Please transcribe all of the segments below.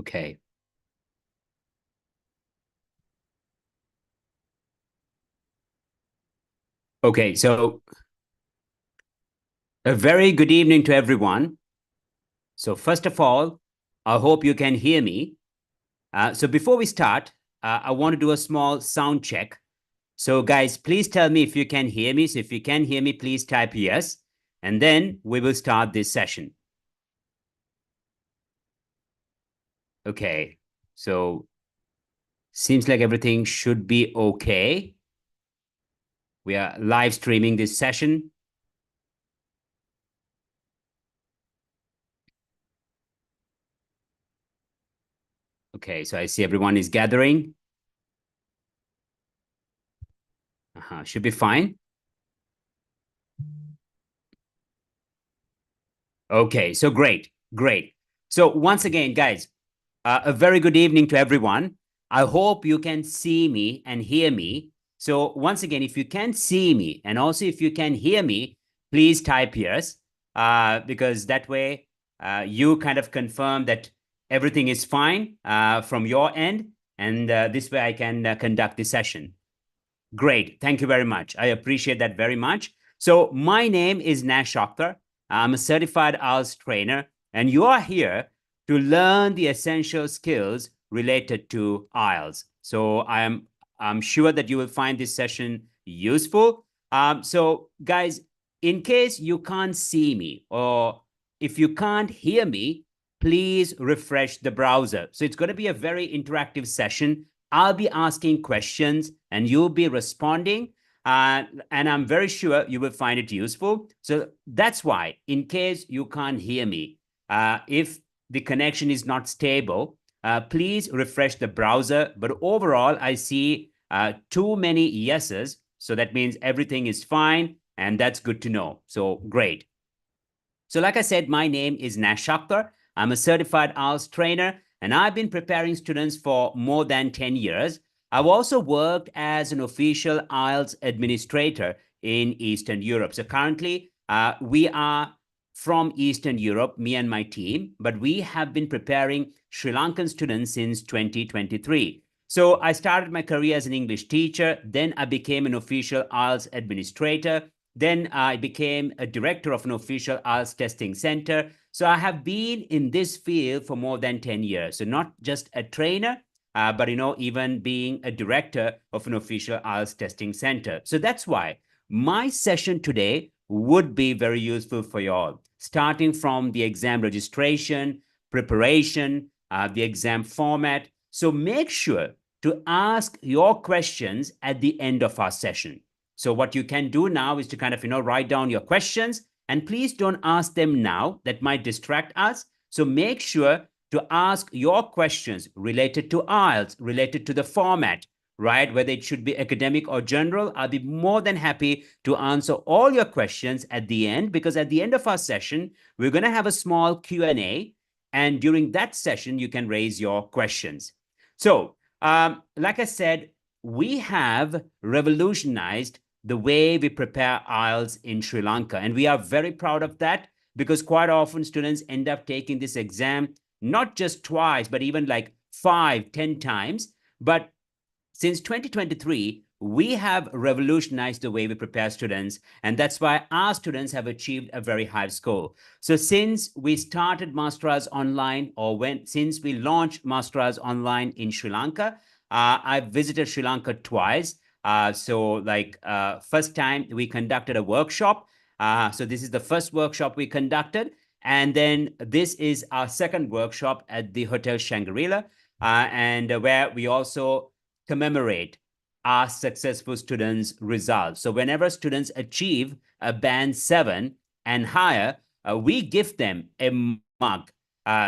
Okay. Okay, so a very good evening to everyone. So first of all, I hope you can hear me. So before we start, I want to do a small sound check. So guys, please tell me if you can hear me. So if you can hear me, please type yes, and then we will start this session. Okay, so seems like everything should be okay. We are live streaming this session. Okay, so I see everyone is gathering. Should be fine. Okay, so great, great. So once again, guys, a very good evening to everyone. I hope you can see me and hear me. So once again, if you can see me and also if you can hear me, please type yes, because that way you kind of confirm that everything is fine from your end, and this way I can conduct the session. Great. Thank you very much. I appreciate that very much. So, my name is Nash Akthar. I'm a certified IELTS trainer, and you are here to learn the essential skills related to IELTS. So, I'm sure that you will find this session useful. So, guys, in case you can't see me or if you can't hear me, please refresh the browser. So, it's going to be a very interactive session. I'll be asking questions and you'll be responding. And I'm very sure you will find it useful. So that's why, in case you can't hear me, if the connection is not stable, please refresh the browser. But overall, I see too many yeses. So that means everything is fine. And that's good to know. So great. So, like I said, my name is Nash Akthar. I'm a certified IELTS trainer, and I've been preparing students for more than 10 years. I've also worked as an official IELTS administrator in Eastern Europe. So, currently, we are from Eastern Europe, me and my team, but we have been preparing Sri Lankan students since 2023. So, I started my career as an English teacher, then I became an official IELTS administrator. Then I became a director of an official IELTS testing center. So I have been in this field for more than 10 years. So not just a trainer, but even being a director of an official IELTS testing center. So that's why my session today would be very useful for you all, starting from the exam registration, preparation, the exam format. So make sure to ask your questions at the end of our session. So what you can do now is to kind of, write down your questions, and please don't ask them now. That might distract us. So make sure to ask your questions related to IELTS, related to the format, right? Whether it should be academic or general. I'll be more than happy to answer all your questions at the end, because at the end of our session, we're going to have a small Q&A. And during that session, you can raise your questions. So, like I said, we have revolutionized the way we prepare IELTS in Sri Lanka. And we are very proud of that, because quite often students end up taking this exam not just twice, but even like 5, 10 times. But since 2023, we have revolutionized the way we prepare students, and that's why our students have achieved a very high score. So since we started Masters Online, or since we launched Masters Online in Sri Lanka, I've visited Sri Lanka twice. First time we conducted a workshop. So this is the first workshop we conducted. And then this is our second workshop at the Hotel Shangri-La, and where we also commemorate our successful students' results. So whenever students achieve a band 7 and higher, we give them a mug.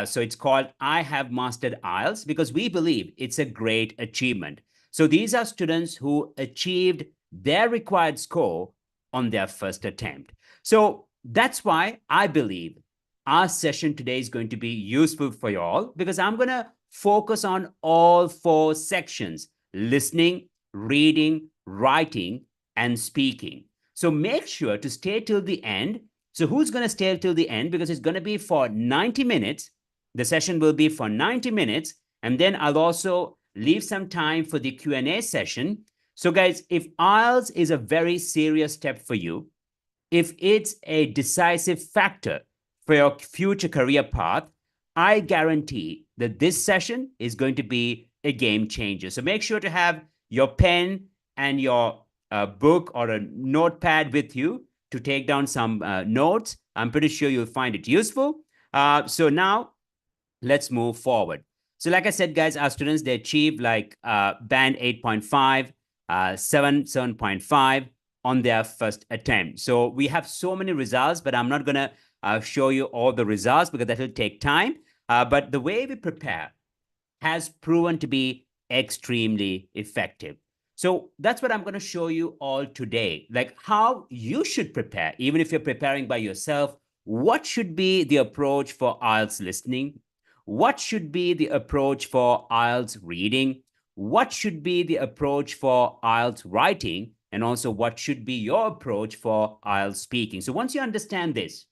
So it's called I Have Mastered IELTS, because we believe it's a great achievement. So these are students who achieved their required score on their first attempt. So that's why I believe our session today is going to be useful for you all, because I'm going to focus on all 4 sections: listening, reading, writing, and speaking. So make sure to stay till the end. So who's going to stay till the end? Because it's going to be for 90 minutes. The session will be for 90 minutes, and then I'll also leave some time for the Q&A session. So guys, if IELTS is a very serious step for you, if it's a decisive factor for your future career path, I guarantee that this session is going to be a game changer. So make sure to have your pen and your book or a notepad with you to take down some notes. I'm pretty sure you'll find it useful. So now let's move forward. So like I said, guys, our students, they achieved like band 8.5, 7.5 on their first attempt. So we have so many results, but I'm not going to show you all the results because that will take time. But the way we prepare has proven to be extremely effective. So that's what I'm going to show you all today, like how you should prepare, even if you're preparing by yourself. What should be the approach for IELTS listening? What should be the approach for IELTS reading? What should be the approach for IELTS writing? And also, what should be your approach for IELTS speaking? So once you understand this,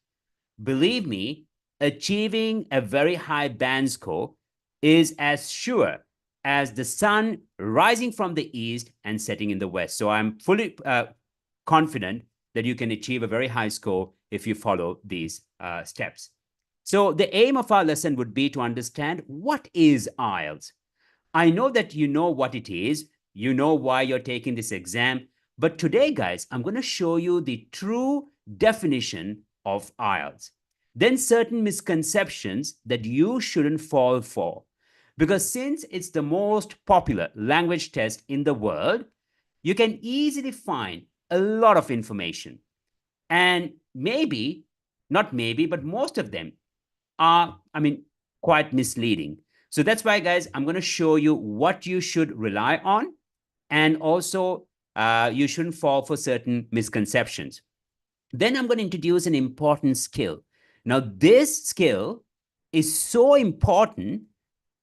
believe me, achieving a very high band score is as sure as the sun rising from the east and setting in the west. So I'm fully confident that you can achieve a very high score if you follow these steps. So the aim of our lesson would be to understand what is IELTS. I know that you know what it is, you know why you're taking this exam, but today, guys, I'm going to show you the true definition of IELTS. Then certain misconceptions that you shouldn't fall for. Because since it's the most popular language test in the world, you can easily find a lot of information. And maybe, not maybe, but most of them are, quite misleading. So that's why, guys, I'm going to show you what you should rely on. And also, you shouldn't fall for certain misconceptions. Then I'm going to introduce an important skill. Now, this skill is so important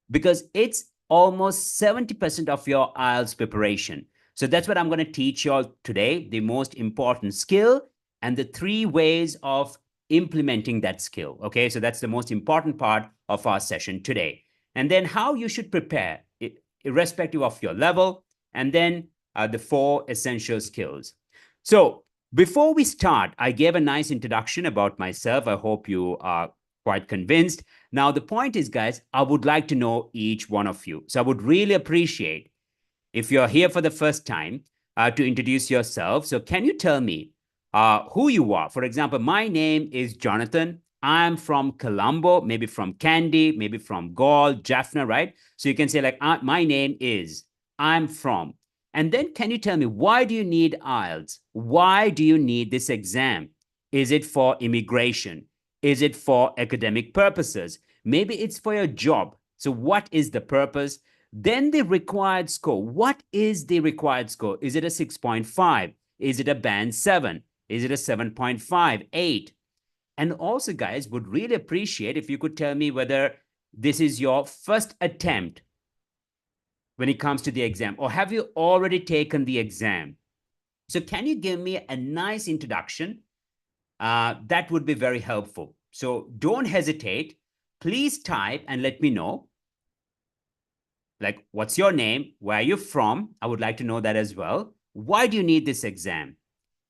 because it's almost 70% of your IELTS preparation. So that's what I'm going to teach you all today, the most important skill and the 3 ways of implementing that skill. Okay, so that's the most important part of our session today. And then how you should prepare, irrespective of your level, and then the 4 essential skills. So before we start, I gave a nice introduction about myself. I hope you are quite convinced. Now, the point is, guys, I would like to know each one of you. So I would really appreciate if you're here for the first time to introduce yourself. So can you tell me who you are? For example, my name is Jonathan. I'm from Colombo, maybe from Kandy, maybe from Gaul, Jaffna, right? So you can say like, my name is, I'm from. And then can you tell me, why do you need IELTS? Why do you need this exam? Is it for immigration? Is it for academic purposes? Maybe it's for your job. So what is the purpose? Then the required score. What is the required score? Is it a 6.5? Is it a band 7? Is it a 7.5, 8? And also, guys, would really appreciate if you could tell me whether this is your first attempt when it comes to the exam, or have you already taken the exam? So can you give me a nice introduction? That would be very helpful. So don't hesitate. Please type and let me know. Like, what's your name? Where are you from? I would like to know that as well. Why do you need this exam?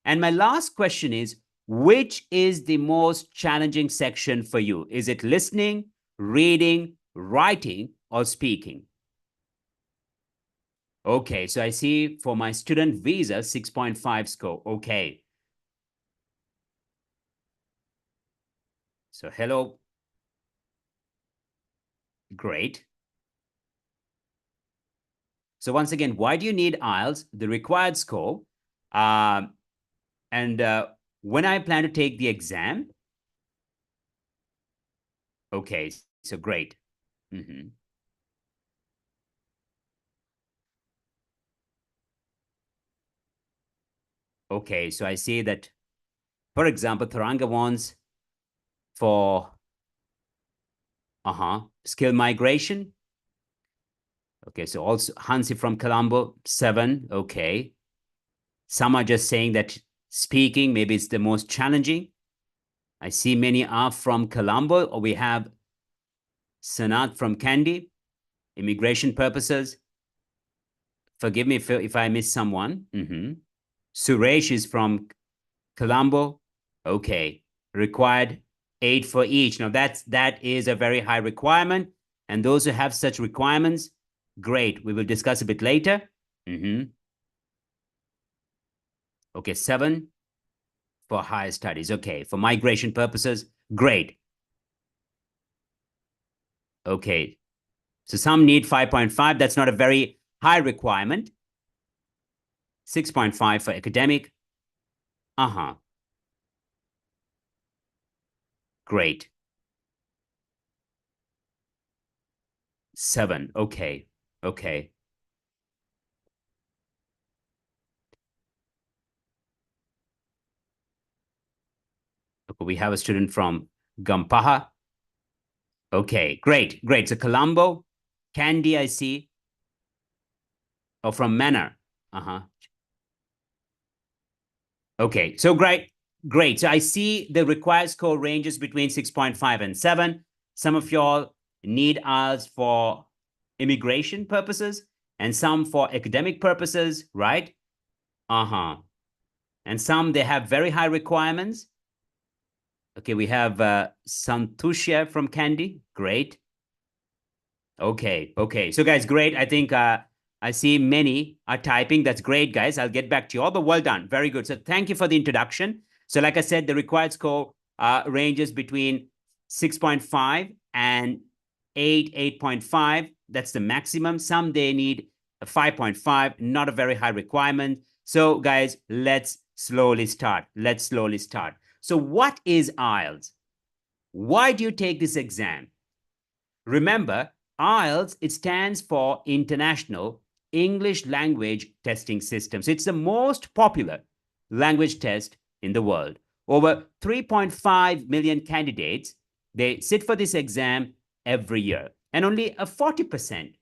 And my last question is, which is the most challenging section for you? Is it listening, reading, writing, or speaking? Okay, so I see for my student visa, 6.5 score. Okay. So hello. Great. So once again, why do you need IELTS? The required score. And when I plan to take the exam. Okay, so great. Okay, so I see that, for example, Taranga wants for skill migration. Okay, so also Hansi from Colombo, 7. Okay. Some are just saying that speaking, maybe it's the most challenging. I see many are from Colombo, or we have Sanat from Kandy, immigration purposes. Forgive me if I miss someone. Suresh is from Colombo. Okay. Required 8 for each. Now that is a very high requirement. And those who have such requirements, great. We will discuss a bit later. Okay, 7 for higher studies. Okay, for migration purposes, great. Okay, so some need 5.5. That's not a very high requirement. 6.5 for academic. Great. 7. Okay. Okay. We have a student from Gampaha. Okay, great, great. So Colombo, Kandy, I see. Oh, from Manor. Okay, so great, great. So I see the required score ranges between 6.5 and 7. Some of y'all need IELTS for immigration purposes and some for academic purposes, right? And some, they have very high requirements. Okay, we have Santushya from Kandy. Great. Okay, okay. So guys, great. I think I see many are typing. That's great, guys. I'll get back to you all, but well done. Very good. So thank you for the introduction. So like I said, the required score ranges between 6.5 and 8.5. That's the maximum. Some they need a 5.5, not a very high requirement. So guys, let's slowly start. Let's slowly start. So what is IELTS? Why do you take this exam? Remember, IELTS, it stands for International English Language Testing System. So it's the most popular language test in the world. Over 3.5 million candidates, they sit for this exam every year. And only a 40%,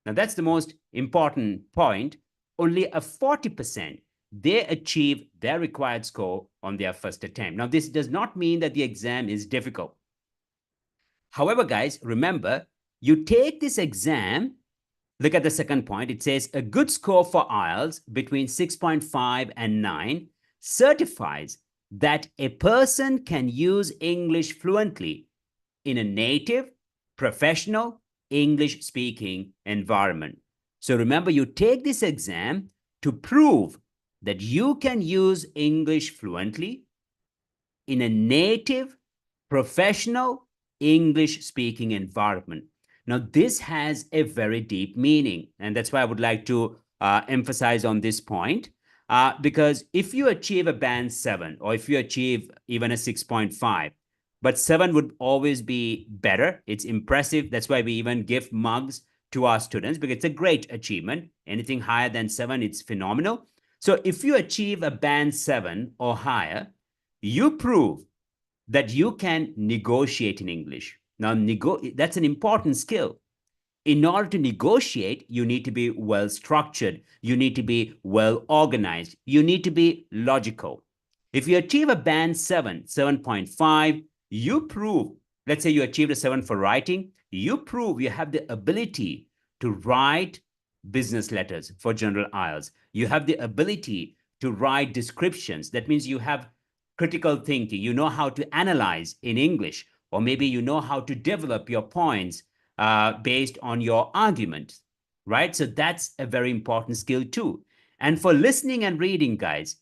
now that's the most important point, only a 40%, they achieve their required score on their first attempt. Now, this does not mean that the exam is difficult. However, guys, remember, you take this exam, look at the second point. It says a good score for IELTS between 6.5 and 9 certifies that a person can use English fluently in a native, professional, English-speaking environment. So remember, you take this exam to prove that you can use English fluently in a native, professional, English-speaking environment. Now, this has a very deep meaning, and that's why I would like to emphasize on this point, because if you achieve a band 7, or if you achieve even a 6.5, but 7 would always be better. It's impressive. That's why we even give mugs to our students, because it's a great achievement. Anything higher than 7, it's phenomenal. So if you achieve a band 7 or higher, you prove that you can negotiate in English. Now, that's an important skill. In order to negotiate, you need to be well structured. You need to be well organized. You need to be logical. If you achieve a band 7, 7.5, you prove, let's say you achieved a 7 for writing, you prove you have the ability to write business letters for general IELTS. You have the ability to write descriptions. That means you have critical thinking. You know how to analyze in English, or maybe you know how to develop your points based on your argument, right? So that's a very important skill too. And for listening and reading, guys,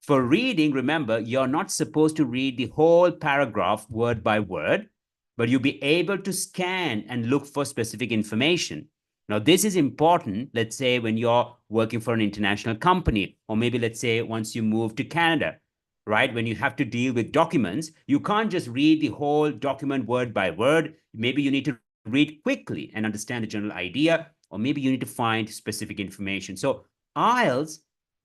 for reading, remember, you're not supposed to read the whole paragraph word by word, but you'll be able to scan and look for specific information. Now, this is important, let's say, when you're working for an international company, or maybe let's say once you move to Canada, right? When you have to deal with documents, you can't just read the whole document word by word. Maybe you need to read quickly and understand the general idea, or maybe you need to find specific information. So IELTS,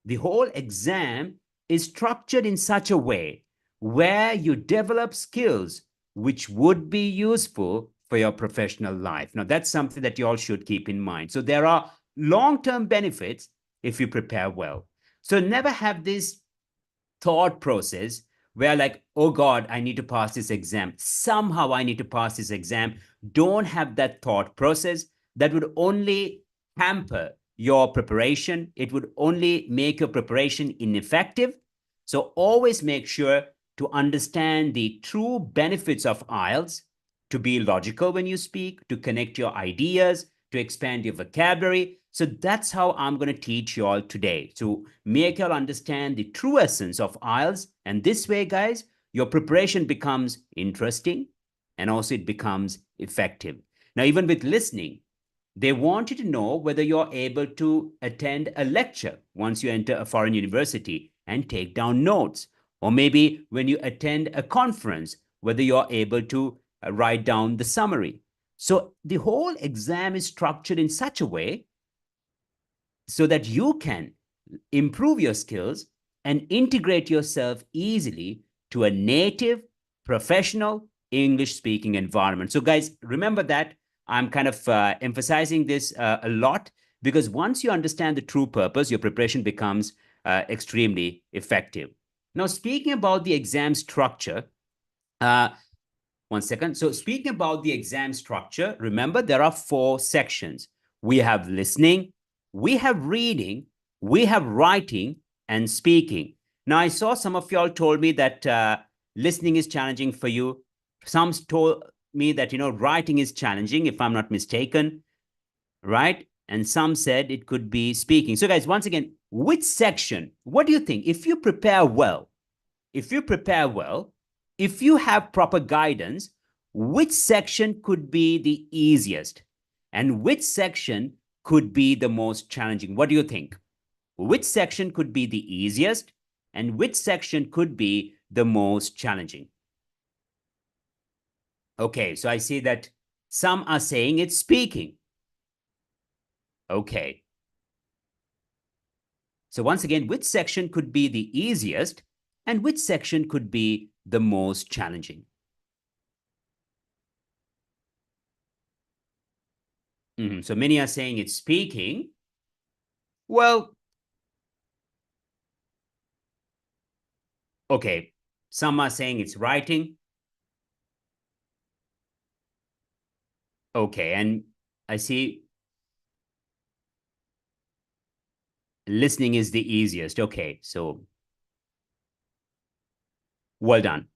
the whole exam is structured in such a way where you develop skills which would be useful for your professional life. Now, that's something that you all should keep in mind. So there are long-term benefits if you prepare well. So never have this thought process where like, oh God, I need to pass this exam. Somehow I need to pass this exam. Don't have that thought process. That would only hamper your preparation. It would only make your preparation ineffective. So always make sure to understand the true benefits of IELTS, to be logical when you speak, to connect your ideas, to expand your vocabulary. So that's how I'm going to teach you all today, to make you all understand the true essence of IELTS. And this way, guys, your preparation becomes interesting and also it becomes effective. Now, even with listening, they want you to know whether you're able to attend a lecture once you enter a foreign university and take down notes. Or maybe when you attend a conference, whether you're able to write down the summary. So the whole exam is structured in such a way so that you can improve your skills and integrate yourself easily to a native, professional English speaking environment. So, guys, remember that I'm kind of emphasizing this a lot because once you understand the true purpose, your preparation becomes extremely effective. Now, speaking about the exam structure, uh, one second. So, speaking about the exam structure, remember there are 4 sections. We have listening, we have reading, we have writing, and speaking. Now, I saw some of y'all told me that listening is challenging for you. Some told me that, writing is challenging, if I'm not mistaken, right? And some said it could be speaking. So, guys, once again, which section, what do you think? If you prepare well, if you have proper guidance, which section could be the easiest and which section could be the most challenging? What do you think? Which section could be the easiest and which section could be the most challenging? Okay, so I see that some are saying it's speaking. Okay. So once again, which section could be the easiest and which section could be the most challenging? So many are saying it's speaking. Well, okay. Some are saying it's writing. Okay. And I see listening is the easiest. Okay. So well done.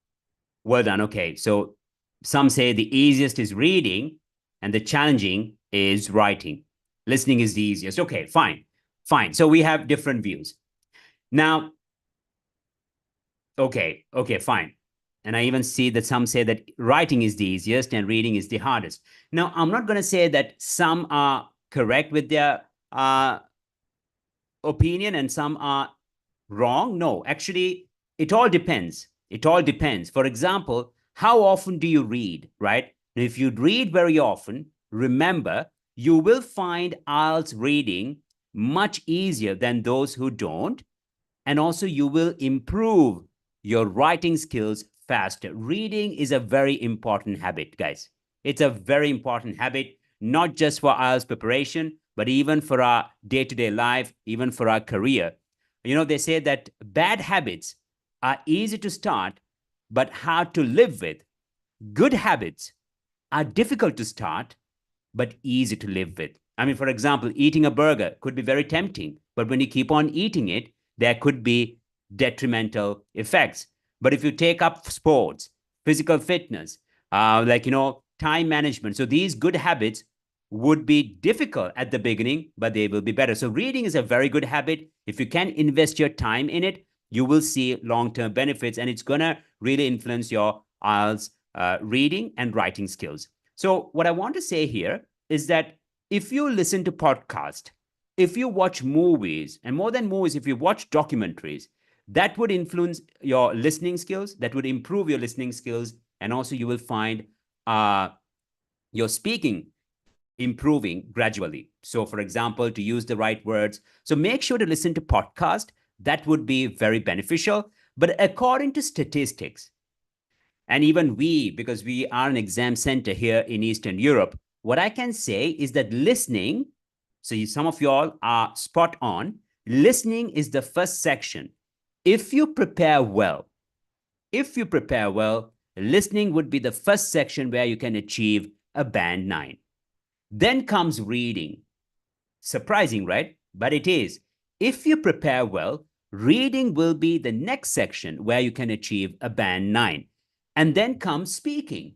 Well done. Okay. So some say the easiest is reading and the challenging is writing. Listening is the easiest. Okay. Fine. Fine. So we have different views. Now, okay. Okay. Fine. And I even see that some say that writing is the easiest and reading is the hardest. Now, I'm not going to say that some are correct with their opinion and some are wrong. No, actually, it all depends. It all depends. For example, how often do you read, right? If you read very often, remember, you will find IELTS reading much easier than those who don't. And also, you will improve your writing skills faster. Reading is a very important habit, guys. It's a very important habit, not just for IELTS preparation, but even for our day-to-day life, even for our career. They say that bad habits are easy to start, but hard to live with. Good habits are difficult to start, but easy to live with. I mean, for example, eating a burger could be very tempting, but when you keep on eating it, there could be detrimental effects. But if you take up sports, physical fitness, time management, so these good habits would be difficult at the beginning, but they will be better. So reading is a very good habit. If you can invest your time in it, you will see long-term benefits, and it's going to really influence your IELTS reading and writing skills. So what I want to say here is that if you listen to podcasts, if you watch movies, and more than movies, if you watch documentaries, that would influence your listening skills, that would improve your listening skills, and also you will find your speaking improving gradually. So, for example, to use the right words. So make sure to listen to podcast. That would be very beneficial. But according to statistics, and even we, because we are an exam center here in Eastern Europe, what I can say is that listening, so some of y'all are spot on, listening is the first section. If you prepare well, if you prepare well, listening would be the first section where you can achieve a band 9. Then comes reading. Surprising, right? But it is. If you prepare well, reading will be the next section where you can achieve a band 9. And then comes speaking.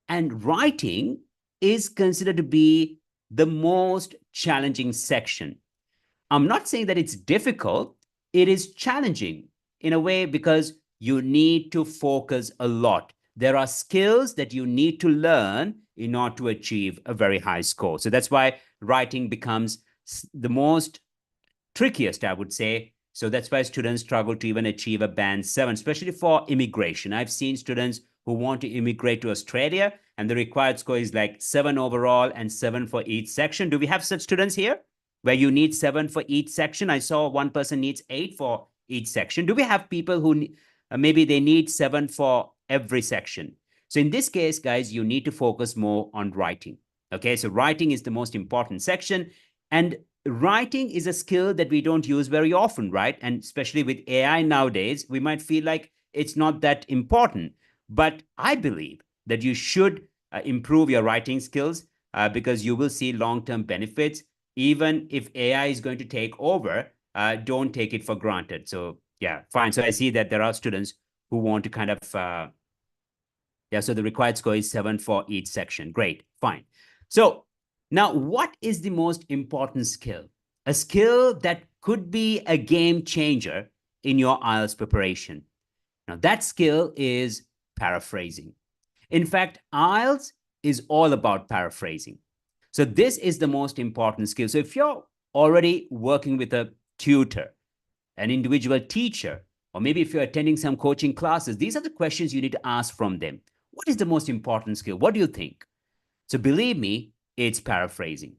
And writing is considered to be the most challenging section. I'm not saying that it's difficult, it is challenging in a way because you need to focus a lot. There are skills that you need to learn in order to achieve a very high score. So that's why writing becomes the most trickiest, I would say. So that's why students struggle to even achieve a band 7, especially for immigration. I've seen students who want to immigrate to Australia and the required score is like 7 overall and 7 for each section. Do we have such students here where you need 7 for each section? I saw one person needs 8 for each section. Do we have people who maybe they need 7 for every section? So in this case, guys, you need to focus more on writing. Okay, so writing is the most important section. And writing is a skill that we don't use very often, right? And especially with AI nowadays, we might feel like it's not that important. But I believe that you should improve your writing skills because you will see long-term benefits. Even if AI is going to take over, don't take it for granted. So yeah, fine. So I see that there are students who want to kind of, yeah, so the required score is 7 for each section. Great, fine. So now, what is the most important skill? A skill that could be a game changer in your IELTS preparation. Now, that skill is paraphrasing. In fact, IELTS is all about paraphrasing. So this is the most important skill. So if you're already working with a tutor, an individual teacher, or maybe if you're attending some coaching classes, these are the questions you need to ask from them. What is the most important skill? What do you think? So believe me, it's paraphrasing.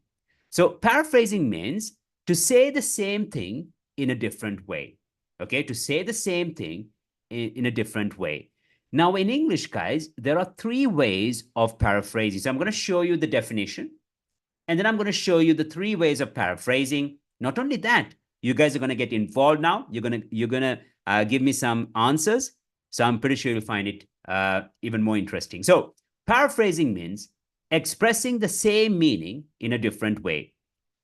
So paraphrasing means to say the same thing in a different way. Okay, to say the same thing in a different way. Now in English, guys, there are 3 ways of paraphrasing. So I'm going to show you the definition, and then I'm going to show you the 3 ways of paraphrasing. Not only that, you guys are going to get involved now. You're gonna give me some answers. So I'm pretty sure you'll find it even more interesting. So paraphrasing means expressing the same meaning in a different way.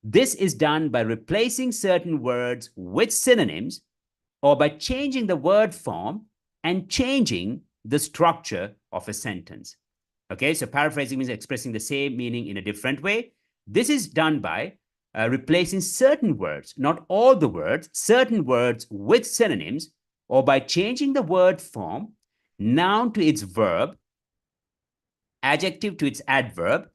This is done by replacing certain words with synonyms or by changing the word form and changing the structure of a sentence. Okay, so paraphrasing means expressing the same meaning in a different way. This is done by replacing certain words, not all the words, certain words with synonyms, or by changing the word form, noun to its verb, adjective to its adverb,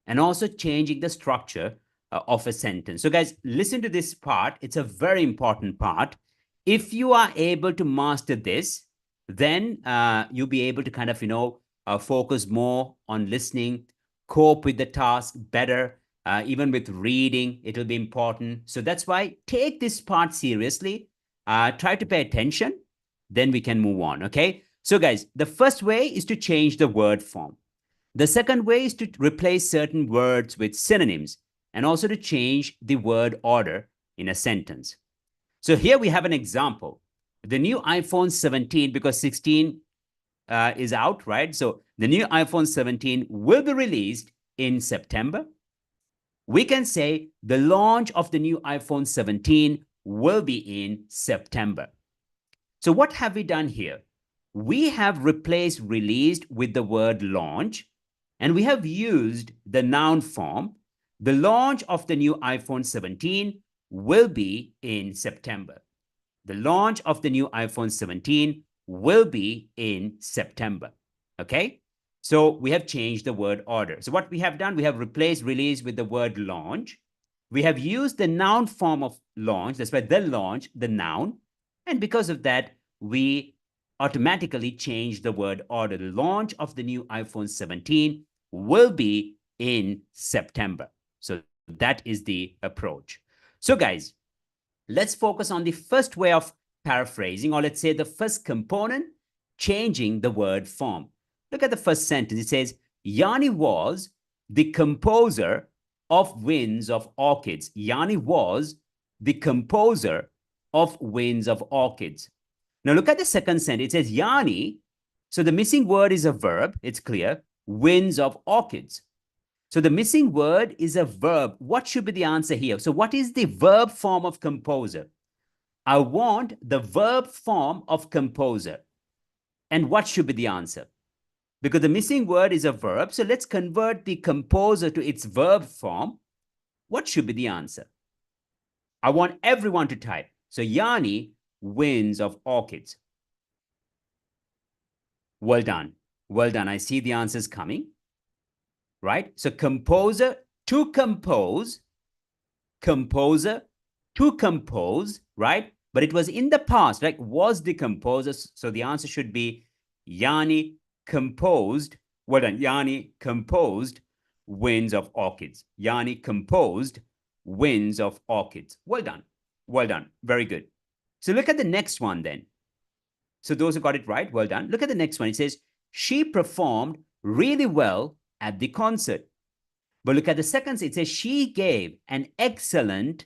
and also changing the structure of a sentence. So guys, listen to this part. It's a very important part. If you are able to master this, then you'll be able to kind of, focus more on listening, cope with the task better. Even with reading, it'll be important. So that's why take this part seriously. Try to pay attention. Then we can move on, okay? So guys, the first way is to change the word form. The second way is to replace certain words with synonyms and also to change the word order in a sentence. So here we have an example. The new iPhone 17, because 16 is out, right? So the new iPhone 17 will be released in September. We can say the launch of the new iPhone 17 will be in September. So what have we done here? We have replaced released with the word launch, and we have used the noun form. The launch of the new iPhone 17 will be in September. The launch of the new iPhone 17 will be in September. Okay? So we have changed the word order. So what we have done, we have replaced release with the word launch. We have used the noun form of launch. That's why the launch, the noun. And because of that, we automatically change the word order. The launch of the new iPhone 17 will be in September. So that is the approach. So guys, let's focus on the first way of paraphrasing, or let's say the first component, changing the word form. Look at the first sentence. It says, Yanni was the composer of Winds of Orchids. Yanni was the composer of Winds of Orchids. Now look at the second sentence. It says, Yanni So the missing word is a verb. It's clear. Winds of orchids. So the missing word is a verb. What should be the answer here? So what is the verb form of composer? I want the verb form of composer. And what should be the answer? Because the missing word is a verb. So let's convert the composer to its verb form. What should be the answer? I want everyone to type. So Yanni, winds of orchids. Well done. Well done. I see the answers coming. Right? So composer to compose, composer to compose, right? But it was in the past, right? Was the composer. So the answer should be Yanni composed. Well done. Yanni composed winds of orchids. Yanni composed winds of orchids. Well done. Well done. Very good. So look at the next one then. So those who got it right, well done. Look at the next one. It says, she performed really well at the concert. But look at the second. It says, she gave an excellent,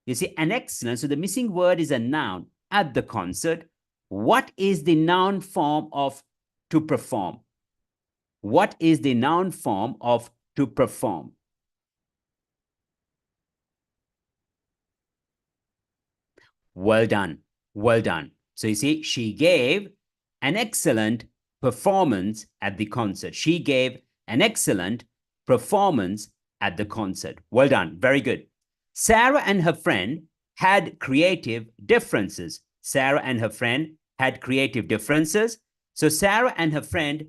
you see, an excellent. So the missing word is a noun at the concert. What is the noun form of to perform? What is the noun form of to perform? Well done. Well done. So you see, she gave an excellent performance at the concert. She gave an excellent performance at the concert. Well done. Very good. Sarah and her friend had creative differences. Sarah and her friend had creative differences. So Sarah and her friend